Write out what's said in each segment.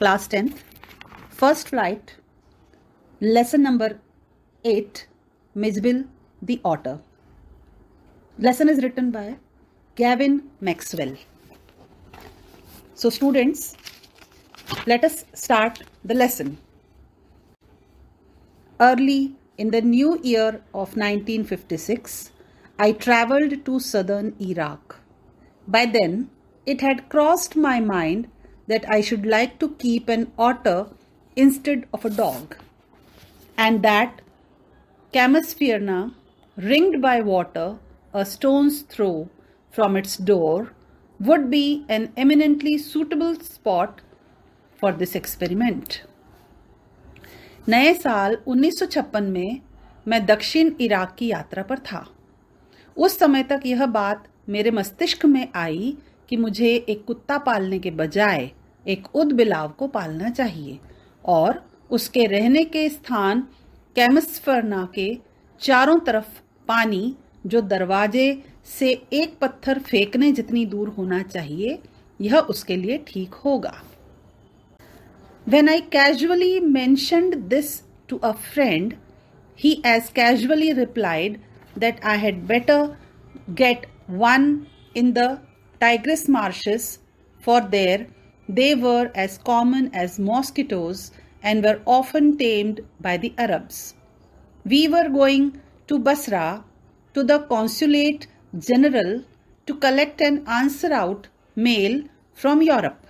Class 10th, First Flight, Lesson number 8, Mizbil the Otter. Lesson is written by Gavin Maxwell. So students, let us start the lesson. Early in the new year of 1956, I travelled to southern Iraq. By then, it had crossed my mind that I should like to keep an otter instead of a dog, and that Camasferna, ringed by water a stone's throw from its door, would be an eminently suitable spot for this experiment. नए साल 1956 में मैं दक्षिण Iraq की यात्रा पर था। उस समय तक यह बात मेरे मस्तिष्क में आई कि मुझे एक कुत्ता पालने के बजाय एक उदबिलाव को पालना चाहिए और उसके रहने के स्थान कैमस्फरना के चारों तरफ पानी जो दरवाजे से एक पत्थर फेंकने जितनी दूर होना चाहिए, यह उसके लिए ठीक होगा। When I casually mentioned this to a friend, he as casually replied that I had better get one in the Tigris marshes, for there they were as common as mosquitoes and were often tamed by the Arabs. We were going to Basra, to the Consulate General, to collect and answer out mail from Europe.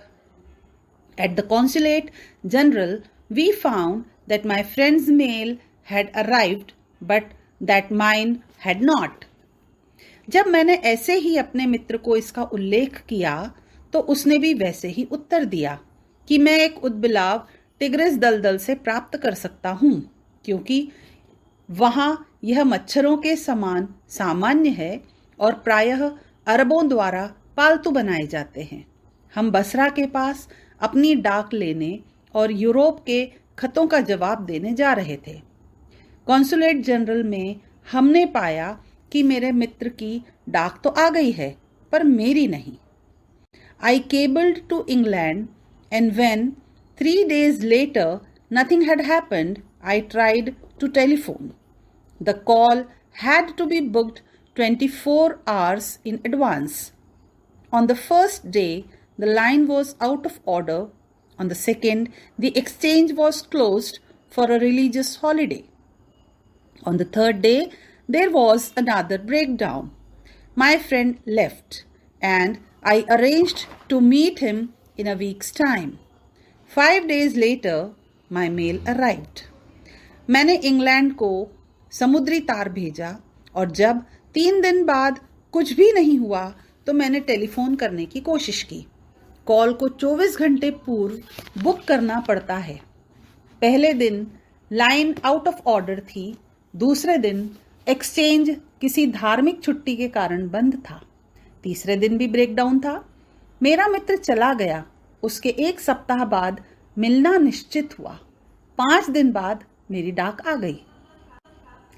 At the Consulate General, we found that my friend's mail had arrived, but that mine had not. जब मैंने ऐसे ही अपने मित्र को इसका उल्लेख किया तो उसने भी वैसे ही उत्तर दिया कि मैं एक उदबिलाव टिग्रिस दलदल से प्राप्त कर सकता हूँ, क्योंकि वहाँ यह मच्छरों के समान सामान्य है और प्रायः अरबों द्वारा पालतू बनाए जाते हैं। हम बसरा के पास अपनी डाक लेने और यूरोप के खतों का जवाब देने जा रहे थे। कॉन्सुलेट जनरल में हमने पाया कि मेरे मित्र की डाक तो आ गई है, पर मेरी नहीं। I cabled to England, and when 3 days later nothing had happened, I tried to telephone. The call had to be booked 24 hours in advance. On the first day, the line was out of order. On the second, the exchange was closed for a religious holiday. On the third day, there was another breakdown. My friend left, and I arranged to meet him in a week's time. 5 days later, my mail arrived. मैंने England को समुद्री तार भेजा और जब 3 दिन बाद कुछ भी नहीं हुआ तो मैंने टेलीफोन करने की कोशिश की। कॉल को 24 घंटे पूर्व बुक करना पड़ता है। पहले दिन लाइन आउट ऑफ ऑर्डर थी, दूसरे दिन एक्सचेंज किसी धार्मिक छुट्टी के कारण बंद था, तीसरे दिन भी ब्रेकडाउन था। मेरा मित्र चला गया। उसके 1 सप्ताह बाद मिलना निश्चित हुआ। 5 दिन बाद मेरी डाक आ गई।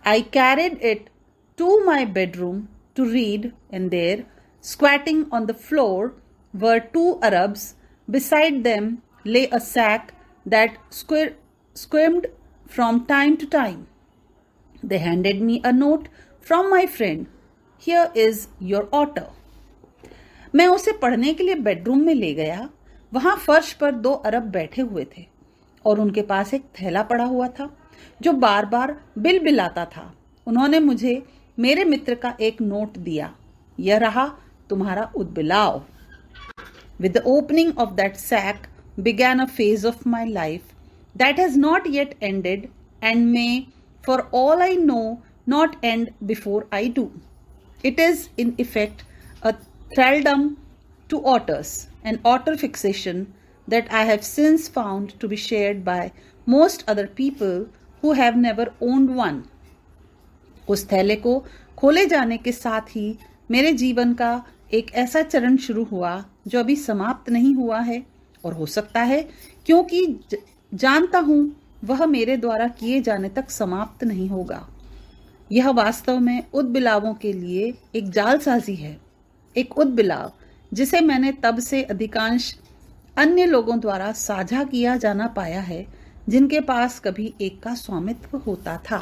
I carried it to my bedroom to read, and there, squatting on the floor, were 2 Arabs. Beside them lay a sack that squirmed from time to time. They handed me a note from my friend. Here is your otter. मैं उसे पढ़ने के लिए bedroom में ले गया। वहां फर्श पर 2 अरब बैठे हुए थे और उनके पास एक थैला पड़ा हुआ था जो बार बार बिलबिलाता था। उन्होंने मुझे मेरे मित्र का एक नोट दिया। यह रहा तुम्हारा उदबिलाव। With the opening of that sack began a phase of my life that has not yet ended and may, for all I know, not end before I do. It is, in effect, a thraldom to otters, an otter fixation that I have since found to be shared by most other people who have never owned one. उस थैले को खोले जाने के साथ ही मेरे जीवन का एक ऐसा चरण शुरू हुआ जो अभी समाप्त नहीं हुआ है और हो सकता है, क्योंकि जानता हूँ वह मेरे द्वारा किए जाने तक समाप्त नहीं होगा। यह वास्तव में उदबिलावों के लिए एक जालसाजी है। एक उदबिलाव जिसे मैंने तब से अधिकांश अन्य लोगों द्वारा साझा किया जाना पाया है, जिनके पास कभी एक का स्वामित्व होता था।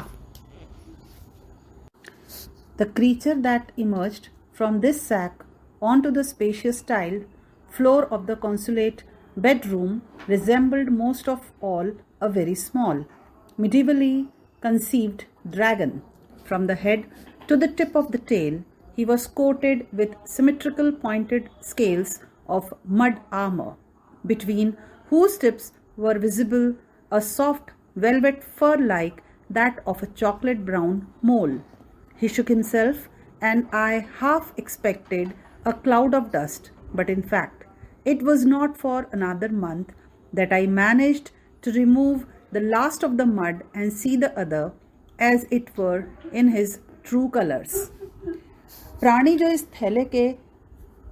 The creature that emerged from this sack onto the spacious tiled floor of the consulate bedroom resembled most of all a very small, medievally conceived dragon. From the head to the tip of the tail, he was coated with symmetrical pointed scales of mud armor, between whose tips were visible a soft velvet fur like that of a chocolate brown mole. He shook himself, and I half expected a cloud of dust, but in fact, it was not for another month that I managed to remove the last of the mud and see the other, as it were, in his true colors. प्राणी जो इस थैले के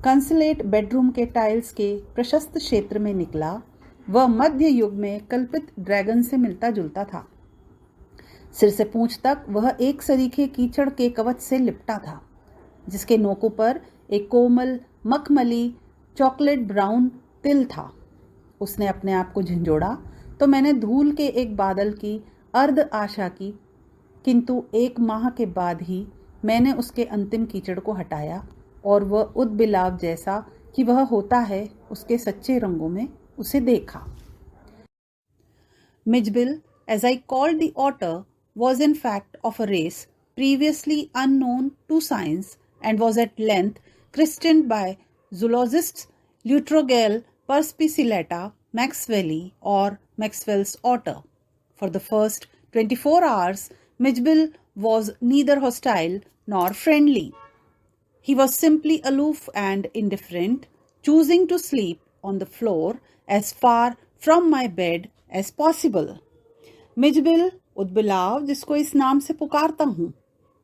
consulate bedroom के tiles के प्रशस्त क्षेत्र में निकला, वह मध्य युग में कल्पित ड्रैगन से मिलता जुलता था। सिर से पूंछ तक वह एक सरीखे कीचड़ के कवच से लिपटा था, जिसके नोकों पर एक कोमल मखमली चॉकलेट ब्राउन तिल था। उसने अपने आप को झंझोड़ा तो मैंने धूल के एक बादल की अर्ध आशा की, किंतु 1 माह के बाद ही मैंने उसके अंतिम कीचड़ को हटाया और वह उद्बिलाव जैसा कि वह होता है उसके सच्चे रंगों में उसे देखा। Mijbil, as I called the otter, was in fact of a race previously unknown to science and was at length christened by zoologists Lutrogale perspicillata maxwelli or Maxwell's otter. For the first 24 hours, Mijbil was neither hostile nor friendly. He was simply aloof and indifferent, choosing to sleep on the floor as far from my bed as possible. Mijbil, उद्बिलाव जिसको इस नाम से पुकारता हूँ,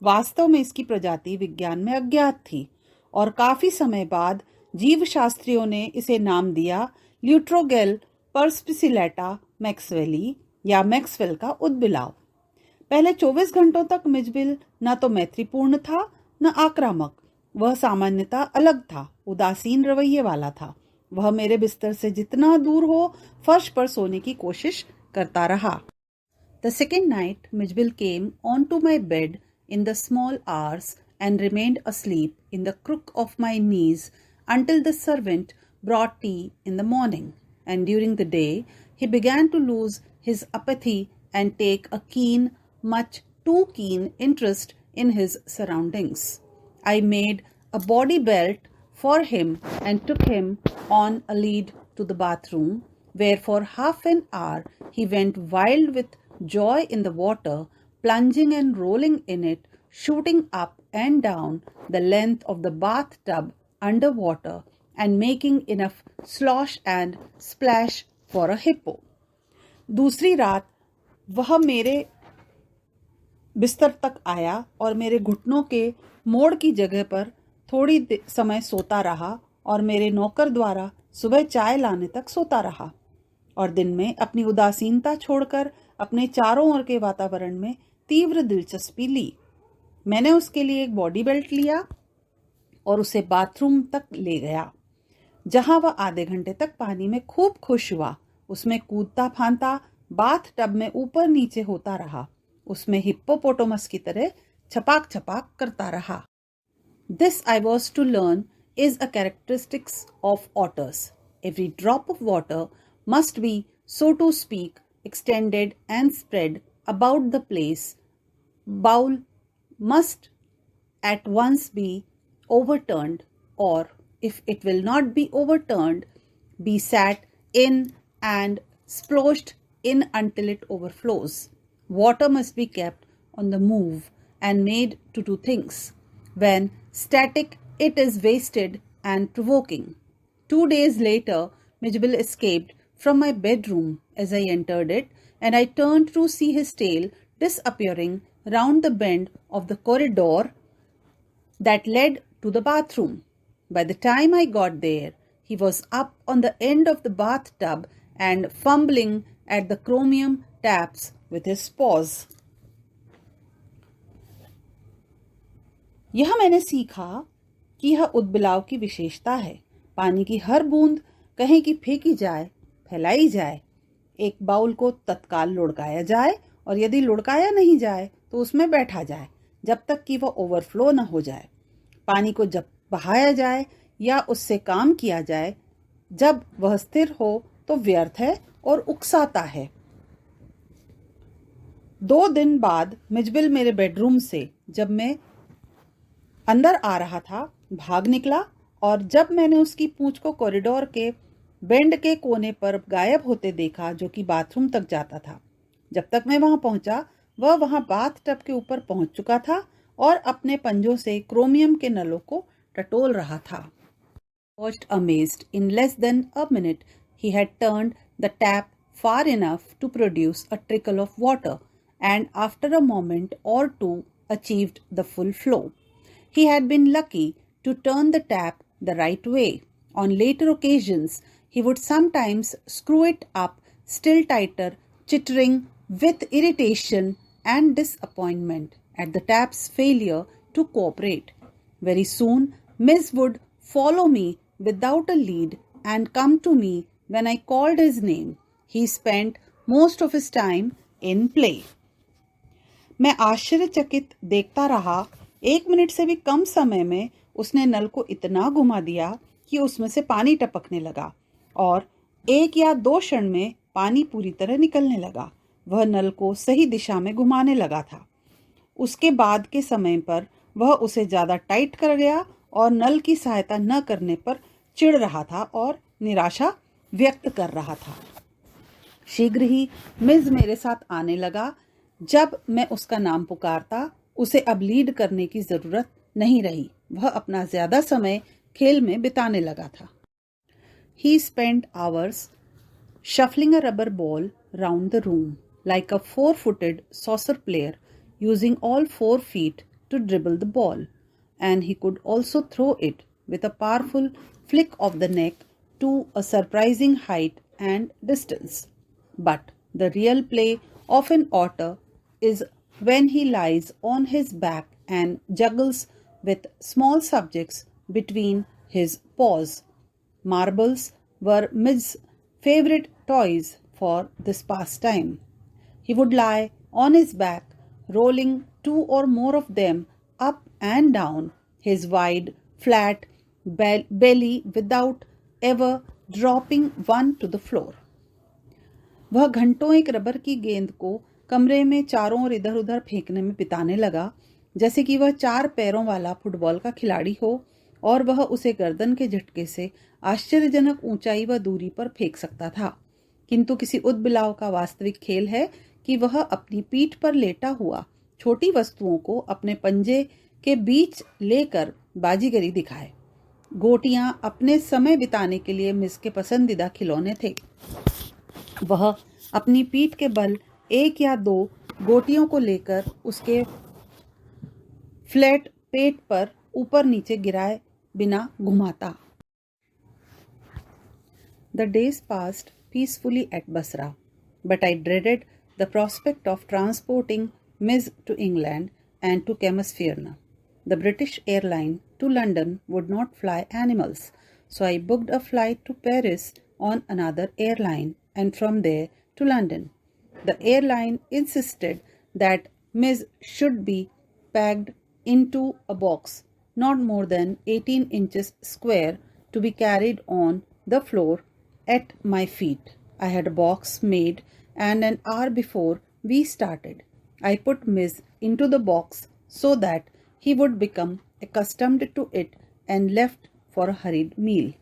वास्तव में इसकी प्रजाति विज्ञान में अज्ञात थी और काफी समय बाद जीव शास्त्रियों ने इसे नाम दिया ल्यूट्रोगेल परस्पिसिलेटा मैक्सवेली या मैक्सवेल का उद्बिलाव। पहले 24 घंटों तक मिजबिल न तो मैत्रीपूर्ण था न आक्रामक। वह सामान्यतः अलग था, उदासीन रवैये वाला था। वह मेरे बिस्तर से जितना दूर हो फर्श पर सोने की कोशिश करता रहा। The second night, Mijbil came onto my bed in the small hours and remained asleep in the crook of my knees until the servant brought tea in the morning. And during the day, he began to lose his apathy and take a keen, much too keen interest in his surroundings. I made a body belt for him and took him on a lead to the bathroom, where for half an hour he went wild with joy in the water, plunging and rolling in it, shooting up and down the length of the bathtub underwater and making enough slosh and splash for a hippo. दूसरी रात वह मेरे बिस्तर तक आया और मेरे घुटनों के मोड़ की जगह पर थोड़ी समय सोता रहा और मेरे नौकर द्वारा सुबह चाय लाने तक सोता रहा और दिन में अपनी उदासीनता छोड़कर अपने चारों ओर के वातावरण में तीव्र दिलचस्पी ली। मैंने उसके लिए एक बॉडी बेल्ट लिया और उसे बाथरूम तक ले गया, जहां वह आधे घंटे तक पानी में खूब खुश हुआ। उसमें कूदता फांता बाथ टब में ऊपर नीचे होता रहा, उसमें हिप्पोपोटामस की तरह छपाक छपाक करता रहा। This I was to learn is a characteristics of otters. Every drop of water must be, so to speak, extended and spread about the place. Bowl must at once be overturned, or if it will not be overturned, be sat in and splashed in until it overflows. Water must be kept on the move and made to do things. When static, it is wasted and provoking. 2 days later, Mijbil escaped from my bedroom as I entered it, and I turned to see his tail disappearing round the bend of the corridor that led to the bathroom. By the time I got there, he was up on the end of the bathtub and fumbling at the chromium taps with his paws. यह मैंने सीखा कि यह उद्बिलाव की विशेषता है। पानी की हर बूंद कहें कि फेंकी जाए, फैलाई जाए। एक बाउल को तत्काल लुढ़काया जाए और यदि लुढ़काया नहीं जाए तो उसमें बैठा जाए जब तक कि वह ओवरफ्लो न हो जाए। पानी को जब बहाया जाए या उससे काम किया जाए, जब वह स्थिर हो तो व्यर्थ है और उकसाता है। 2 दिन बाद मिजबिल मेरे बेडरूम से जब मैं अंदर आ रहा था भाग निकला और जब मैंने उसकी पूंछ को कॉरिडोर के बेंड के कोने पर गायब होते देखा जो कि बाथरूम तक जाता था। जब तक मैं वहां पहुंचा वह वहां बाथ टब के ऊपर पहुंच चुका था और अपने पंजों से क्रोमियम के नलों को टटोल रहा था। Watched amazed. In less than a minute, he had turned the tap far enough to produce a trickle of water, and after a moment or two, achieved the full flow. He had been lucky to turn the tap the right way. On later occasions, he would sometimes screw it up still tighter, chittering with irritation and disappointment at the tap's failure to cooperate. Very soon, Miss would follow me without a lead and come to me when I called his name. He spent most of his time in play. मैं आश्चर्यचकित देखता रहा। 1 minute से भी कम समय में उसने नल को इतना घुमा दिया कि उसमें से पानी टपकने लगा और 1 या 2 क्षण में पानी पूरी तरह निकलने लगा। वह नल को सही दिशा में घुमाने लगा था। उसके बाद के समय पर वह उसे ज्यादा टाइट कर गया और नल की सहायता न करने पर चिढ़ रहा था और निराशा व्यक्त कर रहा था। शीघ्र ही मिज मेरे साथ आने लगा। जब मैं उसका नाम पुकारता उसे अब लीड करने की जरूरत नहीं रही। वह अपना ज्यादा समय खेल में बिताने लगा था। He spent hours shuffling a rubber ball round the room like a 4-footed saucer player, using all 4 feet to dribble the ball, and he could also throw it with a powerful flick of the neck to a surprising height and distance. But the real play of an otter is when he lies on his back and juggles with small subjects between his paws. Marbles were Mid's favorite toys for this pastime. He would lie on his back, rolling 2 or more of them up and down his wide, flat belly without ever dropping one to the floor. वह घंटों एक rubber की गेंद को कमरे में चारों ओर इधर उधर फेंकने में बिताने लगा, जैसे कि वह 4 पैरों वाला फुटबॉल का खिलाड़ी हो और वह उसे गर्दन के झटके से आश्चर्यजनक ऊंचाई व दूरी पर फेंक सकता था। किंतु किसी उदबिलाव का वास्तविक खेल है कि वह अपनी पीठ पर लेटा हुआ छोटी वस्तुओं को अपने पंजे के बीच लेकर बाजीगरी दिखाए। गोटियां अपने समय बिताने के लिए मिस के पसंदीदा खिलौने थे। वह अपनी पीठ के बल 1 या 2 गोटियों को लेकर उसके फ्लैट पेट पर ऊपर नीचे गिराए बिना घुमाता। The days passed peacefully at Basra, but I dreaded the prospect of transporting Miss to England and to Kemasferna. The British airline to London would not fly animals, so I booked a flight to Paris on another airline and from there to London. The airline insisted that Miss should be packed into a box not more than 18 inches square to be carried on the floor at my feet. I had a box made, and an hour before we started, I put Miss into the box so that he would become accustomed to it and left for a hurried meal.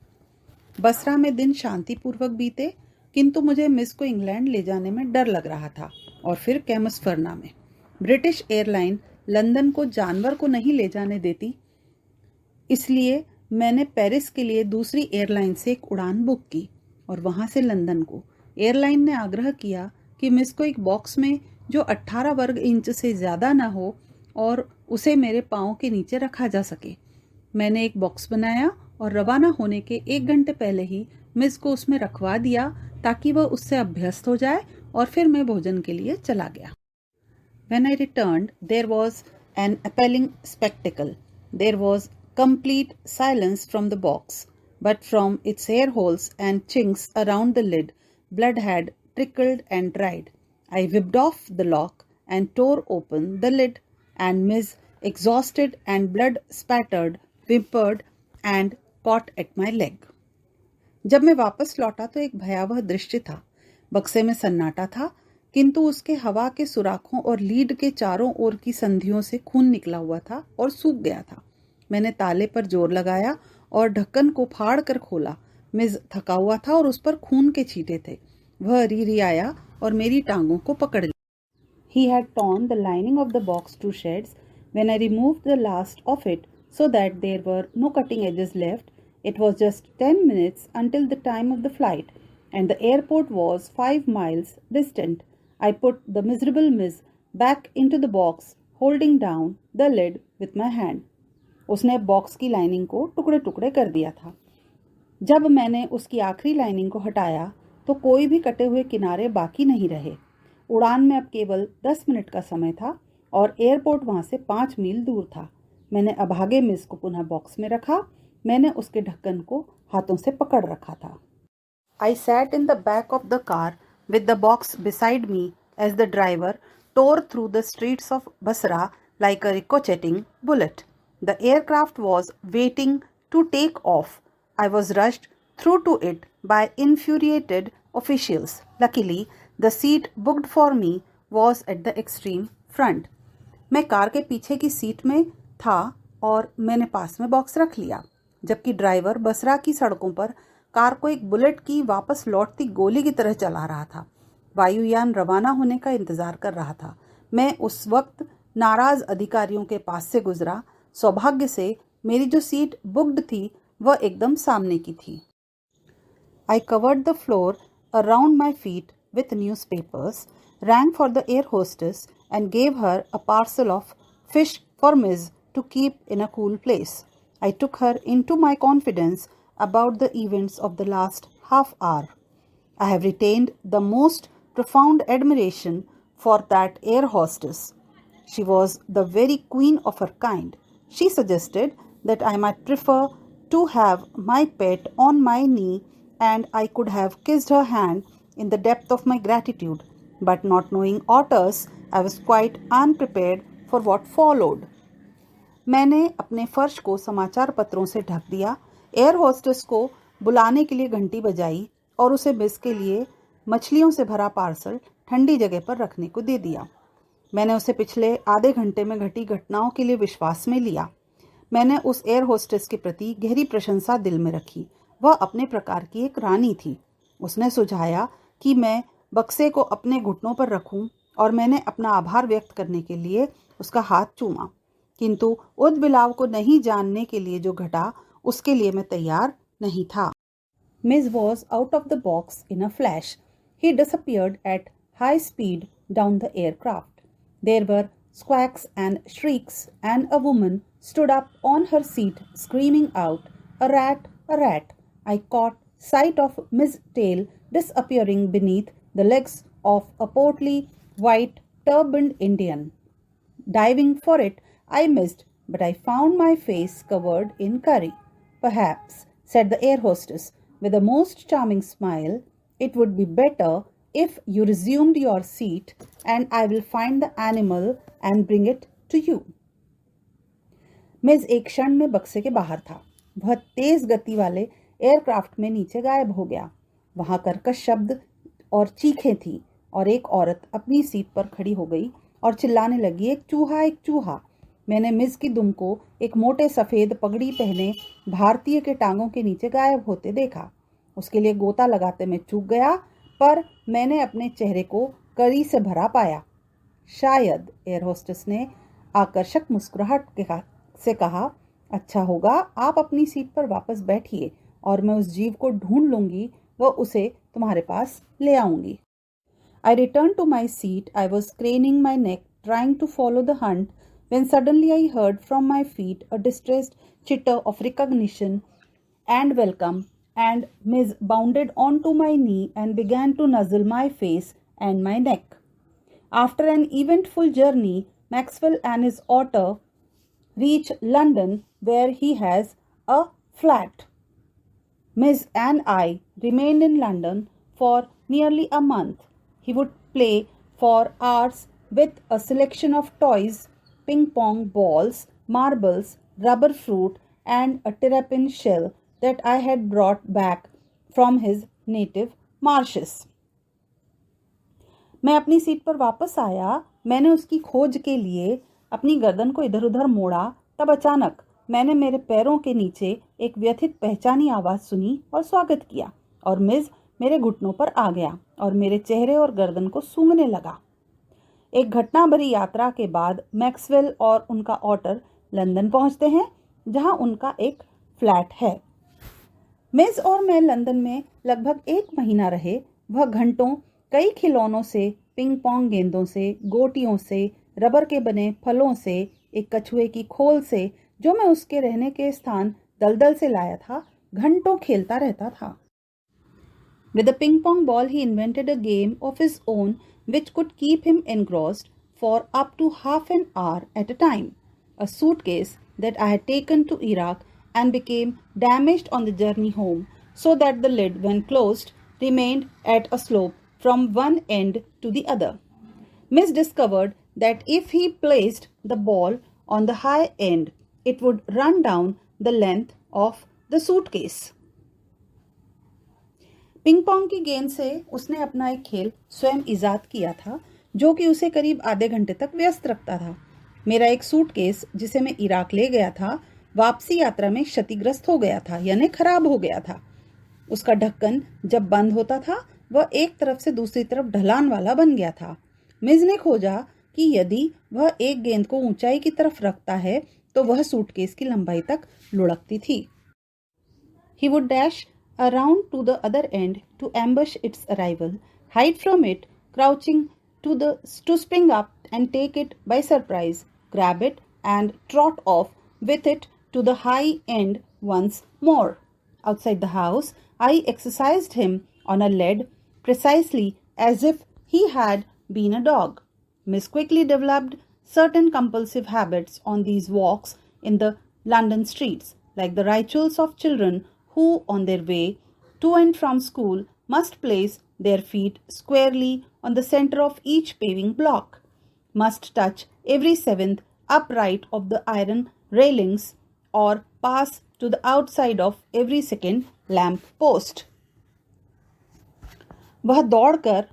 Basra में दिन शांतिपूर्वक बीते, किंतु मुझे miss को England ले जाने में डर लग रहा था और फिर केमसफर्ना में। ब्रिटिश एयरलाइन लंदन को जानवर को नहीं ले जाने देती, इसलिए मैंने पेरिस के लिए दूसरी एयरलाइन से एक उड़ान बुक की और वहां से लंदन को। एयरलाइन ने आग्रह किया कि मिस को एक बॉक्स में जो 18 वर्ग इंच से ज़्यादा ना हो और उसे मेरे पाँव के नीचे रखा जा सके। मैंने एक बॉक्स बनाया और रवाना होने के 1 घंटे पहले ही मिस को उसमें रखवा दिया ताकि वह उससे अभ्यस्त हो जाए और फिर मैं भोजन के लिए चला गया। When I returned, there was an appalling spectacle. There was complete silence from the box. but from its air holes and chinks around the lid, blood had trickled and dried. I whipped off the lock and tore open the lid, and Miss, exhausted and blood spattered, whimpered and caught at my leg. जब मैं वापस लौटा तो एक भयावह दृश्य था। बक्से में सन्नाटा था, किंतु उसके हवा के सुराखों और लीड के चारों ओर की संधियों से खून निकला हुआ था और सूख गया था। मैंने ताले पर जोर लगाया और ढक्कन को फाड़ कर खोला। मिस थका हुआ था और उस पर खून के छींटे थे। वह रिरियाया और मेरी टांगों को पकड़ लिया। He had torn the lining of the box to shreds. When I removed the last of it so that there were no cutting edges left, it was just 10 minutes until the time of the flight, and the airport was 5 miles distant. I put the miserable Miss back into the box, holding down the lid with my hand. उसने box की lining को टुकड़े टुकड़े कर दिया था। जब मैंने उसकी आखिरी लाइनिंग को हटाया तो कोई भी कटे हुए किनारे बाकी नहीं रहे। उड़ान में अब केवल 10 मिनट का समय था और एयरपोर्ट वहां से 5 मील दूर था। मैंने अभागे मिस को पुनः बॉक्स में रखा। मैंने उसके ढक्कन को हाथों से पकड़ रखा था। I sat in the back of the car with the box beside me as the driver tore through the streets of Basra like a ricocheting bullet. The aircraft was waiting to take off. I was rushed through to it by infuriated officials. Luckily, the seat booked for me was at the extreme front. मैं car के पीछे की seat में था और मैंने पास में box रख लिया, जबकि ड्राइवर बसरा की सड़कों पर कार को एक बुलेट की वापस लौटती गोली की तरह चला रहा था। वायुयान रवाना होने का इंतजार कर रहा था। मैं उस वक्त नाराज अधिकारियों के पास से गुजरा। सौभाग्य से मेरी जो सीट बुक्ड थी वह एकदम सामने की थी। I covered the floor around my feet with newspapers, rang for the air hostess and gave her a parcel of fish for Miss to keep in a cool place. I took her into my confidence about the events of the last half hour. I have retained the most profound admiration for that air hostess. She was the very queen of her kind. She suggested that I might prefer to have my pet on my knee, and I could have kissed her hand in the depth of my gratitude. But not knowing otters, I was quite unprepared for what followed. मैंने अपने फर्श को समाचार पत्रों से ढक दिया। Air hostess को बुलाने के लिए घंटी बजाई और उसे मिस के लिए मछलियों से भरा पार्सल ठंडी जगह पर रखने को दे दिया। मैंने उसे पिछले आधे घंटे में घटी घटनाओं के लिए विश्वास में लिया। मैंने उस एयर होस्टेस के प्रति गहरी प्रशंसा दिल में रखी। वह अपने प्रकार की एक रानी थी। उसने सुझाया कि मैं बक्से को अपने घुटनों पर रखूं और मैंने अपना आभार व्यक्त करने के लिए उसका हाथ चूमा, किंतु उद्बिलाव को नहीं जानने के लिए जो घटा उसके लिए मैं तैयार नहीं था। Miss was out of the box in a flash. He disappeared at high speed down the aircraft. There were squawks and shrieks, and a woman stood up on her seat screaming out, "A rat, a rat!" I caught sight of Miss Tail disappearing beneath the legs of a portly, white, turbaned Indian. Diving for it, I missed, but I found my face covered in curry. "Perhaps," said the air hostess with a most charming smile, "it would be better if you resumed your seat, and I will find the animal and bring it to you." Miss एक क्षण में बक्से के बाहर था। वह तेज गति वाले एयरक्राफ्ट में नीचे गायब हो गया। वहां कर्कश शब्द और चीखें थी और एक औरत अपनी सीट पर खड़ी हो गई और चिल्लाने लगी, "एक चूहा, एक चूहा!" मैंने मिस की दुम को एक मोटे सफेद पगड़ी पहने भारतीय के टांगों के नीचे गायब होते देखा। उसके लिए गोता लगाते मैं चूक गया, पर मैंने अपने चेहरे को करी से भरा पाया। शायद, एयर होस्टेस ने आकर्षक मुस्कुराहट से कहा, "अच्छा होगा आप अपनी सीट पर वापस बैठिए और मैं उस जीव को ढूंढ लूंगी व उसे तुम्हारे पास ले आऊंगी." I returned to my seat. I was craning my neck, trying to follow the hunt, when suddenly I heard from my feet a distressed chitter of recognition and welcome, and Miss bounded onto my knee and began to nuzzle my face and my neck. After an eventful journey, Maxwell and his otter reach London, where he has a flat. Miss and I remained in London for nearly a month. He would play for hours with a selection of toys, ping pong balls, marbles, rubber fruit, and a terrapin shell that I had brought back from his native marshes. मैं अपनी seat पर वापस आया. मैंने उसकी खोज के लिए अपनी गर्दन को इधर उधर मोड़ा. तब अचानक मैंने मेरे पैरों के नीचे एक व्यथित पहचानी आवाज़ सुनी और स्वागत किया, और मिस मेरे घुटनों पर आ गया और मेरे चेहरे और गर्दन को सूंघने लगा. एक घटना भरी यात्रा के बाद मैक्सवेल और उनका ऑटर लंदन पहुंचते हैं, जहां उनका एक फ्लैट है. मिस और मैं लंदन में लगभग 1 महीना रहे. वह घंटों कई खिलौनों से, पिंग पोंग गेंदों से, गोटियों से, रबर के बने फलों से, एक कछुए की खोल से, जो मैं उसके रहने के स्थान दलदल से लाया था, घंटों खेलता रहता था. With a ping pong ball, he invented a game of his own which could keep him engrossed for up to half an hour at a time. A suitcase that I had taken to Iraq and became damaged on the journey home, so that the lid, when closed, remained at a slope from one end to the other. Miss discovered that if he placed the ball on the high end, it would run down the length of the suitcase. Ping pong की गेंद से उसने अपना एक खेल स्वयं इजाद किया था, जो कि उसे करीब आधे घंटे तक व्यस्त रखता था. मेरा एक सूटकेस जिसे मैं इराक ले गया था, वापसी यात्रा में क्षतिग्रस्त हो गया था, यानी खराब हो गया था. उसका ढक्कन जब बंद होता था, वह एक तरफ से दूसरी तरफ ढलान वाला बन गया था. मिस ने खोजा कि यदि वह एक गेंद को ऊंचाई की तरफ रखता है तो वह सूटकेस की लंबाई तक लुढ़कती थी. He would dash around to the other end to ambush its arrival, hide from it, crouching to spring up and take it by surprise, grab it and trot off with it to the high end once more. Outside the house, I exercised him on a lead precisely as if he had been a dog. Miss quickly developed certain compulsive habits on these walks in the London streets, like the rituals of children who, on their way to and from school, must place their feet squarely on the center of each paving block, must touch every 7th upright of the iron railings, or pass to the outside of every 2nd lamp post. वह दौड़कर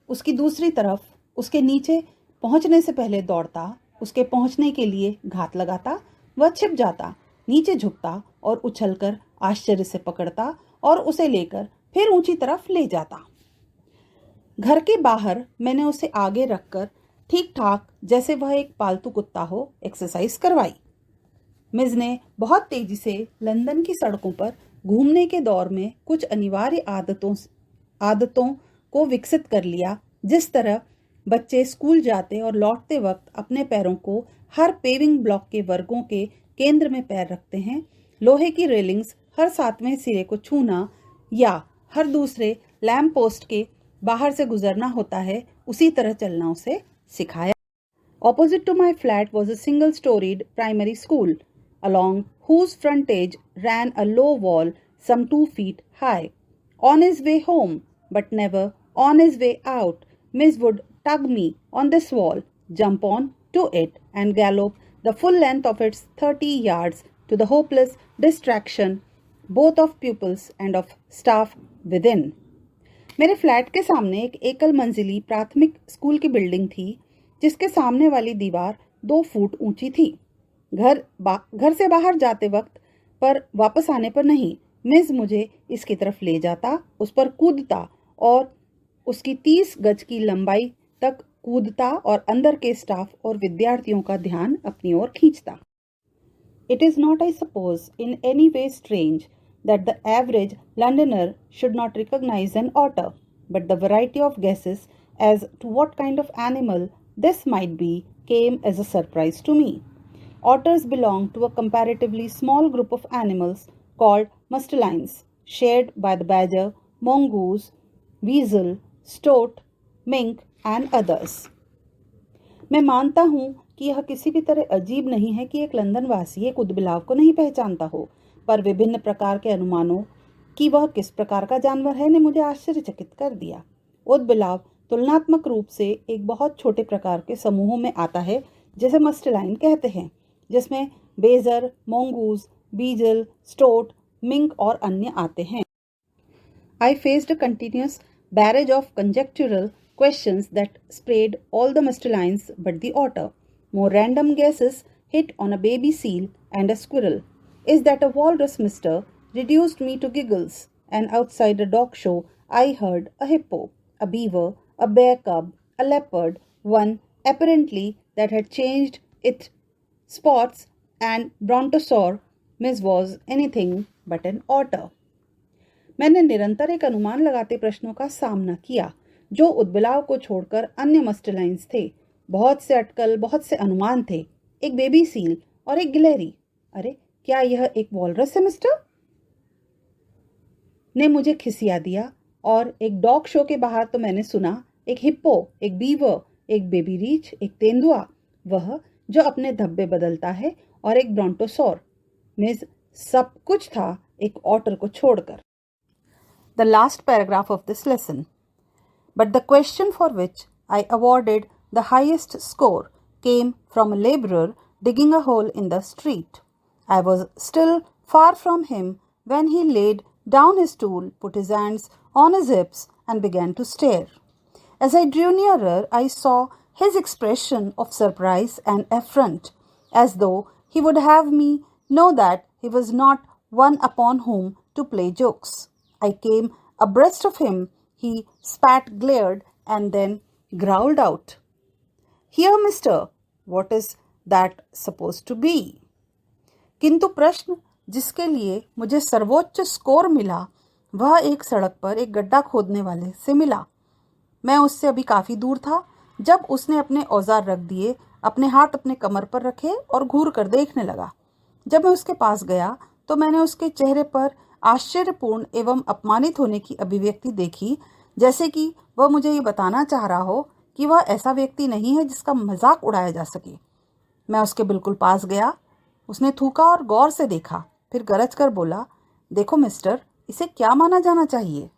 उसकी दूसरी तरफ उसके नीचे पहुंचने से पहले दौड़ता, उसके पहुंचने के लिए घात लगाता, वह छिप जाता, नीचे झुकता और उछलकर आश्चर्य से पकड़ता और उसे लेकर फिर ऊंची तरफ ले जाता. घर के बाहर मैंने उसे आगे रखकर ठीक ठाक जैसे वह एक पालतू कुत्ता हो एक्सरसाइज करवाई. मिस ने बहुत तेजी से लंदन की सड़कों पर घूमने के दौर में कुछ अनिवार्य आदतों को विकसित कर लिया. जिस तरह बच्चे स्कूल जाते और लौटते वक्त अपने पैरों को हर पेविंग ब्लॉक के वर्गों के केंद्र में पैर रखते हैं, लोहे की रेलिंग्स हर 7वें सिरे को छूना या हर दूसरे लैम्प पोस्ट के बाहर से गुजरना होता है, उसी तरह चलना उसे सिखाया. Opposite to my flat was a single-storied primary school, along whose frontage ran a low wall some 2 feet high. On his way home, but never on his way out, Miss would tug me on this wall, jump on to it, and gallop the full length of its 30 yards to the hopeless distraction both of pupils and of staff within. मेरे flat के सामने एक एकल मंजिली प्राथमिक school की building थी, जिसके सामने वाली दीवार 2 फुट ऊंची थी. घर से बाहर जाते वक्त पर वापस आने पर नहीं, मिस मुझे इसकी तरफ ले जाता, उस पर कूदता और उसकी 30 गज की लंबाई तक कूदता और अंदर के स्टाफ और विद्यार्थियों का ध्यान अपनी ओर खींचता. It is not, I suppose, in any way strange that the average Londoner should not recognize an otter, but the variety of guesses as to what kind of animal this might be came as a surprise to me. Otters belong to a comparatively small group of animals called mustelines, shared by the badger, mongoose, weasel, stoat, mink and others. मैं मानता हूँ कि यह किसी भी तरह अजीब नहीं है कि एक लंदन वासी एक उदबिलाव को नहीं पहचानता हो, पर विभिन्न प्रकार के अनुमानों कि वह किस प्रकार का जानवर है ने मुझे आश्चर्यचकित कर दिया। ऊदबिलाव तुलनात्मक रूप से एक बहुत छोटे प्रकार के समूहों में आता है जिसे मस्टेलाइन कहते हैं, जिसमें बेजर, मोंगूज, बीजल, स्टोट, मिंक और अन्य आते हैं। I faced a continuous barrage of conjectural questions that sprayed all the mustelines but the otter. More random guesses hit on a baby seal and a squirrel. Is that a walrus, mister? Reduced me to giggles. And outside a dog show, I heard a hippo, a beaver, a bear cub, a leopard, one apparently that had changed its spots, and brontosaur was anything but an otter. मैंने निरंतर एक अनुमान लगाते प्रश्नों का सामना किया जो उद्बिलाव को छोड़कर अन्य मस्टेलाइन्स थे। बहुत से अटकल, बहुत से अनुमान थे। एक बेबी सील और एक गिलहरी। अरे क्या यह एक वॉलरस है मिस्टर? ने मुझे खिसिया दिया। और एक डॉग शो के बाहर तो मैंने सुना एक हिप्पो, एक बीवर, एक बेबी रीछ, एक तेंदुआ, वह जो अपने धब्बे बदलता है, और एक ब्रोंटोसोर। मिस सब कुछ था एक ऑटर को छोड़कर। The last paragraph of this lesson. But the question for which I awarded the highest score came from a laborer digging a hole in the street. I was still far from him when he laid down his tool, put his hands on his hips, and began to stare. As I drew nearer, I saw his expression of surprise and affront, as though he would have me know that he was not one upon whom to play jokes. I came abreast of him. He spat, glared, and then growled out, "Here, mister, what is that supposed to be?" किंतु प्रश्न जिसके लिए मुझे सर्वोच्च score मिला वह एक सड़क पर एक गड्ढा खोदने वाले से मिला। मैं उससे अभी काफ़ी दूर था जब उसने अपने औजार रख दिए, अपने हाथ अपने कमर पर रखे और घूर कर देखने लगा। जब मैं उसके पास गया तो मैंने उसके चेहरे पर आश्चर्यपूर्ण एवं अपमानित होने की अभिव्यक्ति देखी, जैसे कि वह मुझे ये बताना चाह रहा हो कि वह ऐसा व्यक्ति नहीं है जिसका मजाक उड़ाया जा सके। मैं उसके बिल्कुल पास गया। उसने थूका और गौर से देखा, फिर गरज कर बोला, "देखो मिस्टर, इसे क्या माना जाना चाहिए?"